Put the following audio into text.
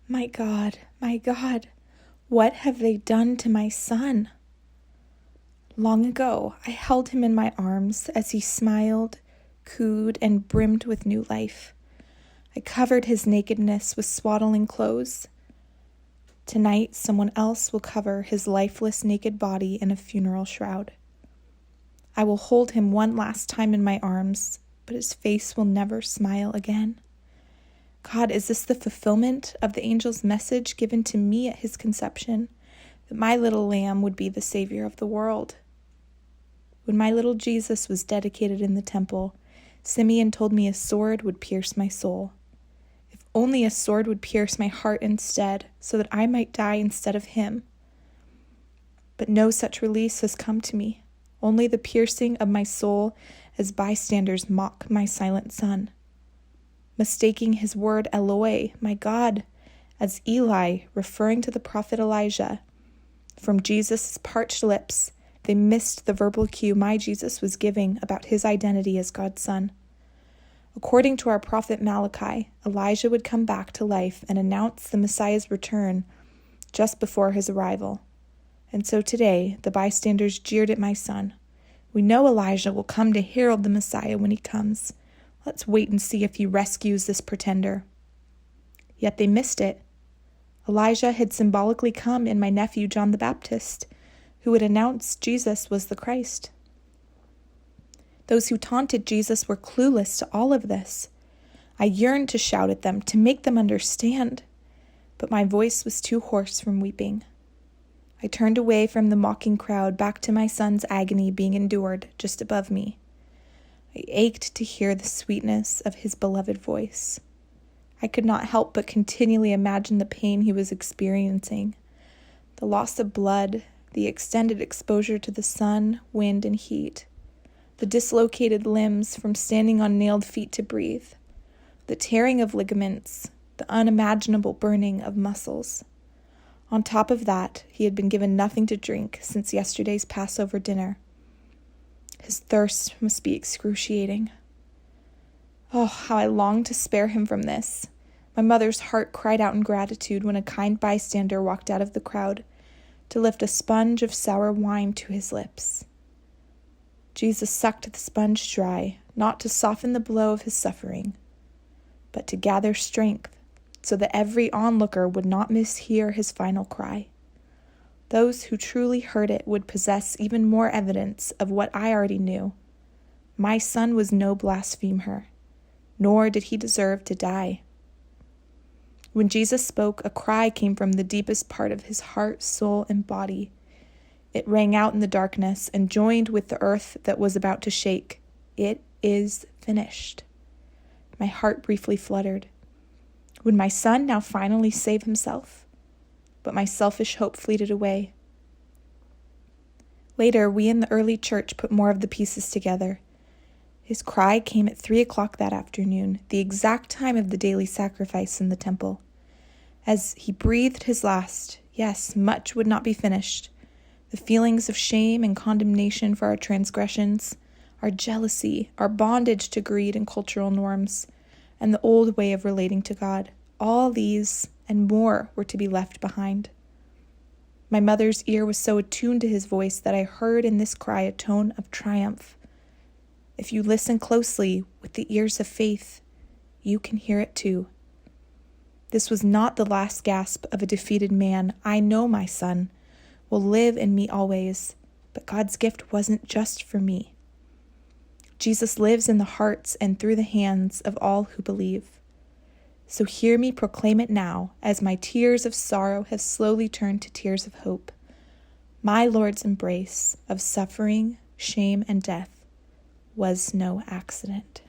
my God, what have they done to my son?" Long ago, I held him in my arms as he smiled, cooed, and brimmed with new life. I covered his nakedness with swaddling clothes. Tonight, someone else will cover his lifeless, naked body in a funeral shroud. I will hold him one last time in my arms, but his face will never smile again. God, is this the fulfillment of the angel's message given to me at his conception, that my little lamb would be the Savior of the world? When my little Jesus was dedicated in the temple, Simeon told me a sword would pierce my soul. If only a sword would pierce my heart instead, so that I might die instead of him. But no such release has come to me, only the piercing of my soul as bystanders mock my silent son, mistaking his word Eloi, my God, as Eli, referring to the prophet Elijah. From Jesus' parched lips, they missed the verbal cue my Jesus was giving about his identity as God's son. According to our prophet Malachi, Elijah would come back to life and announce the Messiah's return just before his arrival. And so today, the bystanders jeered at my son. "We know Elijah will come to herald the Messiah when he comes. Let's wait and see if he rescues this pretender." Yet they missed it. Elijah had symbolically come in my nephew John the Baptist, who would announce Jesus was the Christ. Those who taunted Jesus were clueless to all of this. I yearned to shout at them, to make them understand, but my voice was too hoarse from weeping. I turned away from the mocking crowd, back to my son's agony being endured just above me. I ached to hear the sweetness of his beloved voice. I could not help but continually imagine the pain he was experiencing, the loss of blood, the extended exposure to the sun, wind, and heat, the dislocated limbs from standing on nailed feet to breathe, the tearing of ligaments, the unimaginable burning of muscles. On top of that, he had been given nothing to drink since yesterday's Passover dinner. His thirst must be excruciating. Oh, how I longed to spare him from this. My mother's heart cried out in gratitude when a kind bystander walked out of the crowd to lift a sponge of sour wine to his lips. Jesus sucked the sponge dry, not to soften the blow of his suffering, but to gather strength so that every onlooker would not mishear his final cry. Those who truly heard it would possess even more evidence of what I already knew. My son was no blasphemer, nor did he deserve to die. When Jesus spoke, a cry came from the deepest part of his heart, soul, and body. It rang out in the darkness and joined with the earth that was about to shake. It is finished. My heart briefly fluttered. Would my son now finally save himself? But my selfish hope fleeted away. Later, we in the early church put more of the pieces together. His cry came at 3:00 that afternoon, the exact time of the daily sacrifice in the temple. As he breathed his last, yes, much would not be finished. The feelings of shame and condemnation for our transgressions, our jealousy, our bondage to greed and cultural norms, and the old way of relating to God, all these and more were to be left behind. My mother's ear was so attuned to his voice that I heard in this cry a tone of triumph. If you listen closely with the ears of faith, you can hear it too. This was not the last gasp of a defeated man. I know my son will live in me always, but God's gift wasn't just for me. Jesus lives in the hearts and through the hands of all who believe. So hear me proclaim it now, as my tears of sorrow have slowly turned to tears of hope. My Lord's embrace of suffering, shame, and death was no accident.